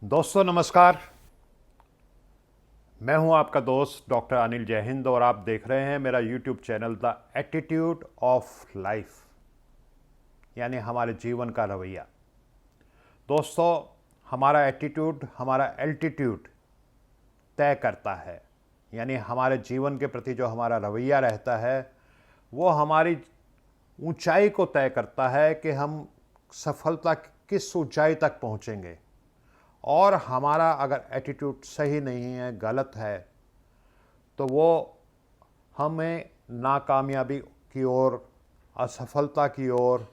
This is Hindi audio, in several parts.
दोस्तों नमस्कार। मैं हूं आपका दोस्त डॉक्टर अनिल जय हिंद और आप देख रहे हैं मेरा YouTube channel the attitude of life, यानी हमारे जीवन का रवैया। दोस्तों, हमारा एटीट्यूड हमारा एल्टीट्यूड तय करता है, यानी हमारे जीवन के प्रति जो हमारा रवैया रहता है वो हमारी ऊंचाई को तय करता है कि हम सफलता किस ऊंचाई तक पहुंचेंगे। और हमारा अगर एटीट्यूड सही नहीं है, गलत है, तो वो हमें नाकामयाबी की ओर, असफलता की ओर,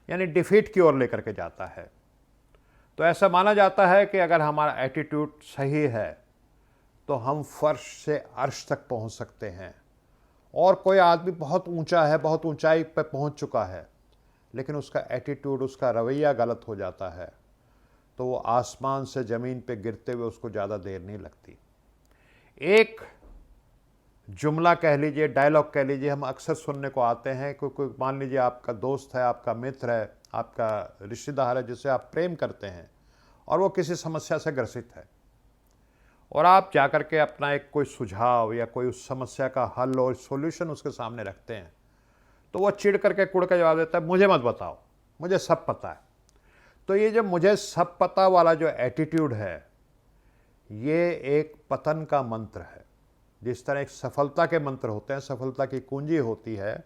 यानी डिफीट की ओर लेकर के जाता है। तो ऐसा माना जाता है कि अगर हमारा एटीट्यूड सही है तो हम फर्श से अर्श तक पहुंच सकते हैं। और कोई आदमी बहुत ऊंचा है, बहुत ऊंचाई पर पहुंच चुका है, लेकिन उसका एटीट्यूड, उसका रवैया गलत हो जाता है, तो वो आसमान से ज़मीन पे गिरते हुए उसको ज़्यादा देर नहीं लगती। एक जुमला कह लीजिए, डायलॉग कह लीजिए, हम अक्सर सुनने को आते हैं। कोई मान लीजिए आपका दोस्त है, आपका मित्र है, आपका रिश्तेदार है जिसे आप प्रेम करते हैं और वो किसी समस्या से ग्रसित है, और आप जाकर के अपना एक कोई सुझाव या कोई उस समस्या का हल और सॉल्यूशन उसके सामने रखते हैं, तो वो चिढ़ करके कुड़ के जवाब देता है, मुझे मत बताओ, मुझे सब पता है। तो ये जो मुझे सब पता वाला जो एटीट्यूड है, ये एक पतन का मंत्र है। जिस तरह एक सफलता के मंत्र होते हैं, सफलता की कुंजी होती है,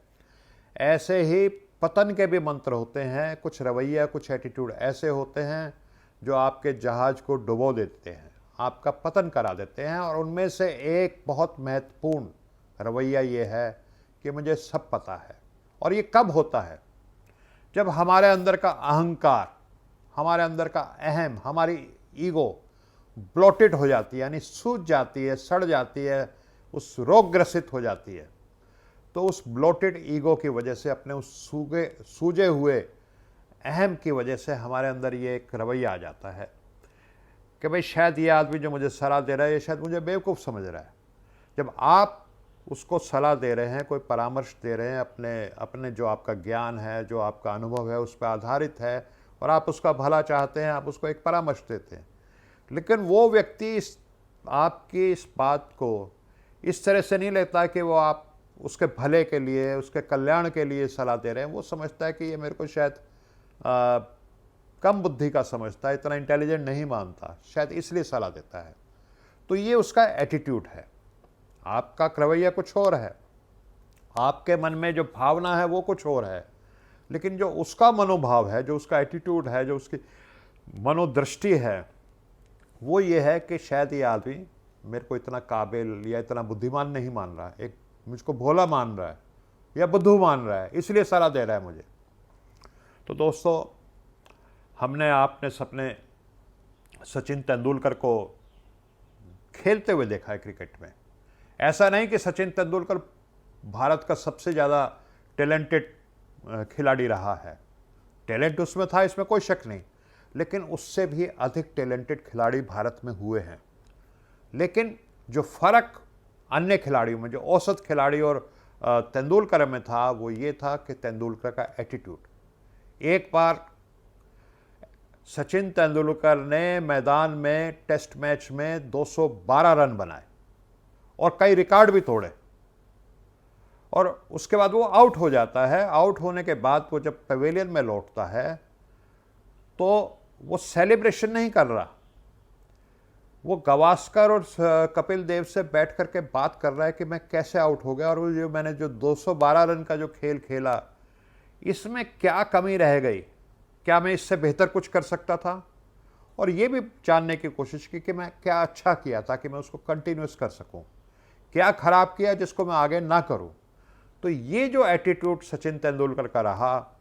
ऐसे ही पतन के भी मंत्र होते हैं। कुछ रवैया, कुछ एटीट्यूड ऐसे होते हैं जो आपके जहाज को डुबो देते हैं, आपका पतन करा देते हैं। और उनमें से एक बहुत महत्वपूर्ण रवैया ये है कि मुझे सब पता है। और ये कब होता है? जब हमारे अंदर का अहंकार, हमारे अंदर का अहम, हमारी ईगो ब्लोटेड हो जाती है, यानी सूज जाती है, सड़ जाती है, उस रोग ग्रसित हो जाती है। तो उस ब्लोटेड ईगो की वजह से, अपने उस सूजे हुए अहम की वजह से हमारे अंदर ये एक रवैया आ जाता है कि भाई शायद ये आदमी जो मुझे सलाह दे रहा है, ये शायद मुझे बेवकूफ़ समझ रहा है। जब आप उसको सलाह दे रहे हैं, कोई परामर्श दे रहे हैं, अपने अपने जो आपका ज्ञान है, जो आपका अनुभव है, उस पर आधारित है, और आप उसका भला चाहते हैं, आप उसको एक परामर्श देते हैं, लेकिन वो व्यक्ति आपकी इस बात को इस तरह से नहीं लेता कि वो आप उसके भले के लिए, उसके कल्याण के लिए सलाह दे रहे हैं। वो समझता है कि ये मेरे को शायद कम बुद्धि का समझता है, इतना इंटेलिजेंट नहीं मानता, शायद इसलिए सलाह देता है। तो ये उसका एटीट्यूड है। आपका रवैया कुछ और है, आपके मन में जो भावना है वो कुछ और है, लेकिन जो उसका मनोभाव है, जो उसका एटीट्यूड है, जो उसकी मनोदृष्टि है, वो ये है कि शायद ये आदमी मेरे को इतना काबिल या इतना बुद्धिमान नहीं मान रहा है, एक मुझको भोला मान रहा है या बुद्धू मान रहा है, इसलिए सलाह दे रहा है मुझे। तो दोस्तों, हमने आपने सपने सचिन तेंदुलकर को खेलते हुए देखा है क्रिकेट में। ऐसा नहीं कि सचिन तेंदुलकर भारत का सबसे ज़्यादा टैलेंटेड खिलाड़ी रहा है, टैलेंट उसमें था, इसमें कोई शक नहीं, लेकिन उससे भी अधिक टैलेंटेड खिलाड़ी भारत में हुए हैं। लेकिन जो फ़र्क अन्य खिलाड़ियों में, जो औसत खिलाड़ी और तेंदुलकर में था, वो ये था कि तेंदुलकर का एटीट्यूड। एक बार सचिन तेंदुलकर ने मैदान में टेस्ट मैच में 212 रन बनाए और कई रिकॉर्ड भी तोड़े, और उसके बाद वो आउट हो जाता है। आउट होने के बाद वो जब पवेलियन में लौटता है तो वो सेलिब्रेशन नहीं कर रहा, वो गावस्कर और कपिल देव से बैठ करके बात कर रहा है कि मैं कैसे आउट हो गया, और वो जो मैंने जो 212 रन का जो खेल खेला, इसमें क्या कमी रह गई, क्या मैं इससे बेहतर कुछ कर सकता था। और ये भी जानने की कोशिश की कि मैं क्या अच्छा किया ताकि मैं उसको कंटिन्यूस कर सकूं, क्या खराब किया जिसको मैं आगे ना करूं। तो ये जो एटीट्यूड सचिन तेंदुलकर का रहा,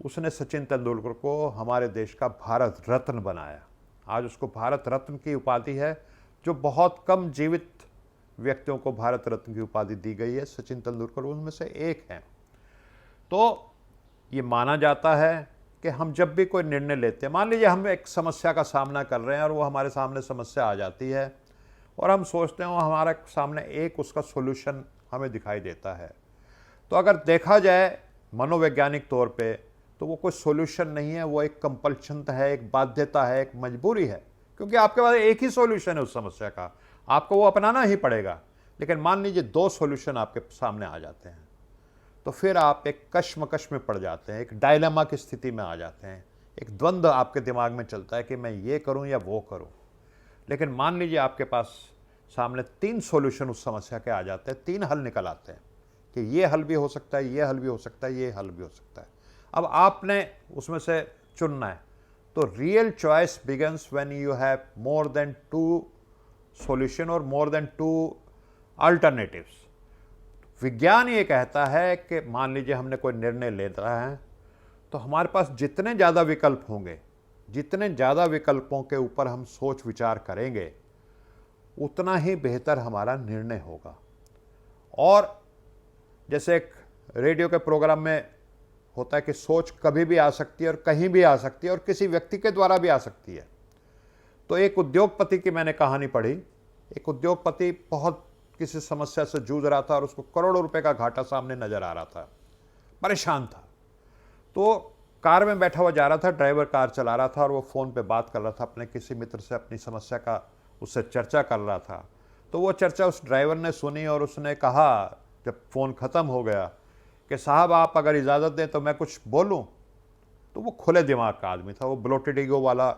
उसने सचिन तेंदुलकर को हमारे देश का भारत रत्न बनाया। आज उसको भारत रत्न की उपाधि है, जो बहुत कम जीवित व्यक्तियों को भारत रत्न की उपाधि दी गई है। सचिन तेंदुलकर उनमें से एक हैं। तो ये माना जाता है कि हम जब भी कोई निर्णय लेते हैं, मान लीजिए हम एक समस्या का सामना कर रहे हैं और वो हमारे सामने समस्या आ जाती है और हम सोचते हैं वो हमारे सामने एक उसका सॉल्यूशन हमें दिखाई देता है, तो अगर देखा जाए मनोवैज्ञानिक तौर पे, तो वो कोई सॉल्यूशन नहीं है, वो एक कंपल्शन है, एक बाध्यता है, एक मजबूरी है क्योंकि आपके पास एक ही सॉल्यूशन है उस समस्या का, आपको वो अपनाना ही पड़ेगा। लेकिन मान लीजिए 2 सॉल्यूशन आपके सामने आ जाते हैं, तो फिर आप एक कश्मकश में पड़ जाते हैं, एक डायलेमा की स्थिति में आ जाते हैं, एक द्वंद्व आपके दिमाग में चलता है कि मैं ये करूं या वो करूं। लेकिन मान लीजिए आपके पास सामने 3 सॉल्यूशन उस समस्या के आ जाते हैं, 3 हल निकल आते हैं कि ये हल भी हो सकता है, ये हल भी हो सकता है, ये हल भी हो सकता है। अब आपने उसमें से चुनना है। तो real choice begins when you have more than 2 solution और मोर देन 2 अल्टरनेटिव्स। विज्ञान ये कहता है कि मान लीजिए हमने कोई निर्णय लेना है, तो हमारे पास जितने ज़्यादा विकल्प होंगे, जितने ज़्यादा विकल्पों के ऊपर हम सोच विचार करेंगे, उतना ही बेहतर हमारा निर्णय होगा। और जैसे एक रेडियो के प्रोग्राम में होता है कि सोच कभी भी आ सकती है और कहीं भी आ सकती है और किसी व्यक्ति के द्वारा भी आ सकती है। तो एक उद्योगपति की मैंने कहानी पढ़ी। एक उद्योगपति बहुत किसी समस्या से जूझ रहा था और उसको करोड़ों रुपए का घाटा सामने नजर आ रहा था, परेशान था। तो कार में बैठा हुआ जा रहा था, ड्राइवर कार चला रहा था और वो फ़ोन पे बात कर रहा था अपने किसी मित्र से, अपनी समस्या का उससे चर्चा कर रहा था। तो वो चर्चा उस ड्राइवर ने सुनी और उसने कहा जब फ़ोन ख़त्म हो गया कि साहब आप अगर इजाज़त दें तो मैं कुछ बोलूं। तो वो खुले दिमाग का आदमी था, वो ब्लोटेड ईगो वाला,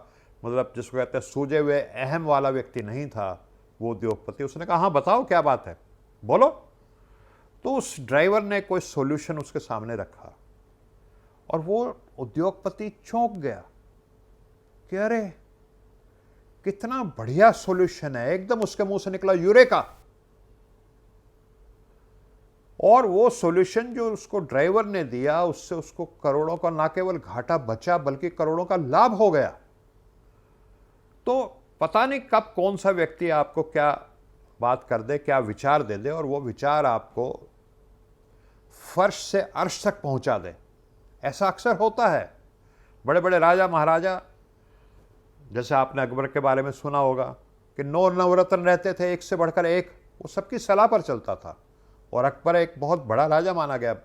मतलब जिसको कहते हैं सूजे हुए अहम वाला व्यक्ति नहीं था वो उद्योगपति। उसने कहा हाँ बताओ क्या बात है, बोलो। तो उस ड्राइवर ने कोई सॉल्यूशन उसके सामने रखा और वो उद्योगपति चौंक गया कि अरे कितना बढ़िया सॉल्यूशन है, एकदम उसके मुंह से निकला यूरेका। और वो सॉल्यूशन जो उसको ड्राइवर ने दिया, उससे उसको करोड़ों का ना केवल घाटा बचा बल्कि करोड़ों का लाभ हो गया। तो पता नहीं कब कौन सा व्यक्ति आपको क्या बात कर दे, क्या विचार दे दे और वो विचार आपको फर्श से अर्श तक पहुंचा दे। ऐसा अक्सर होता है। बड़े बड़े राजा महाराजा, जैसे आपने अकबर के बारे में सुना होगा कि 9 नवरत्न रहते थे, एक से बढ़कर एक, वो सबकी सलाह पर चलता था। और अकबर एक बहुत बड़ा राजा माना गया,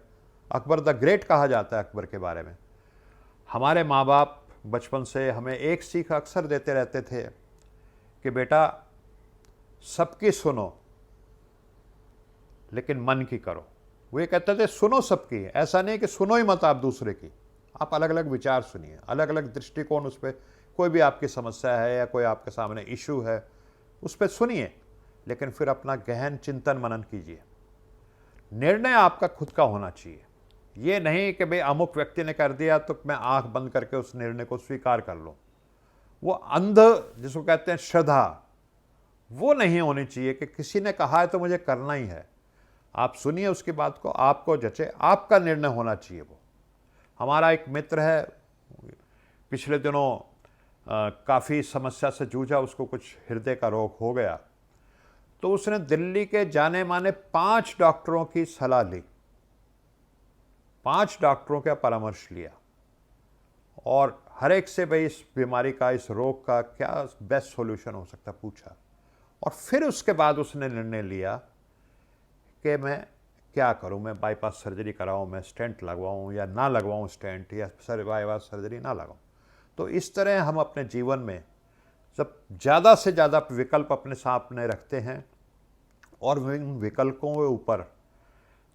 अकबर द ग्रेट कहा जाता है अकबर के बारे में। हमारे माँ बाप बचपन से हमें एक सीख अक्सर देते रहते थे कि बेटा सबकी सुनो लेकिन मन की करो। वो ये कहते थे सुनो सबकी, ऐसा नहीं कि सुनो ही मत आप दूसरे की, आप अलग अलग विचार सुनिए, अलग अलग दृष्टिकोण उस पर, कोई भी आपकी समस्या है या कोई आपके सामने इशू है उस पर सुनिए, लेकिन फिर अपना गहन चिंतन मनन कीजिए। निर्णय आपका खुद का होना चाहिए। ये नहीं कि भाई अमुक व्यक्ति ने कर दिया तो मैं आंख बंद करके उस निर्णय को स्वीकार कर लूं। वो अंध, जिसको कहते हैं श्रद्धा, वो नहीं होनी चाहिए कि किसी ने कहा है तो मुझे करना ही है। आप सुनिए उसकी बात को, आपको जचे, आपका निर्णय होना चाहिए। वो हमारा एक मित्र है, पिछले दिनों काफ़ी समस्या से जूझा, उसको कुछ हृदय का रोग हो गया। तो उसने दिल्ली के जाने माने 5 डॉक्टरों की सलाह ली, 5 डॉक्टरों का परामर्श लिया और हर एक से भाई इस बीमारी का, इस रोग का क्या बेस्ट सॉल्यूशन हो सकता पूछा। और फिर उसके बाद उसने निर्णय लिया कि मैं क्या करूं, मैं बाईपास सर्जरी कराऊं, मैं स्टेंट लगवाऊं या ना लगवाऊं स्टेंट, या बाईपास सर्जरी ना लगाऊं। तो इस तरह हम अपने जीवन में जब ज़्यादा से ज़्यादा विकल्प अपने सामने रखते हैं और उन विकल्पों के ऊपर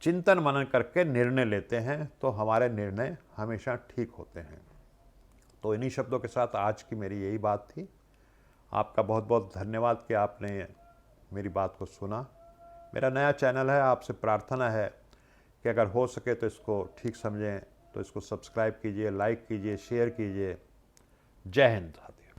चिंतन मनन करके निर्णय लेते हैं तो हमारे निर्णय हमेशा ठीक होते हैं। तो इन्हीं शब्दों के साथ आज की मेरी यही बात थी। आपका बहुत बहुत धन्यवाद कि आपने मेरी बात को सुना। मेरा नया चैनल है, आपसे प्रार्थना है कि अगर हो सके तो इसको ठीक समझें, तो इसको सब्सक्राइब कीजिए, लाइक कीजिए, शेयर कीजिए। जय हिंद साथियों।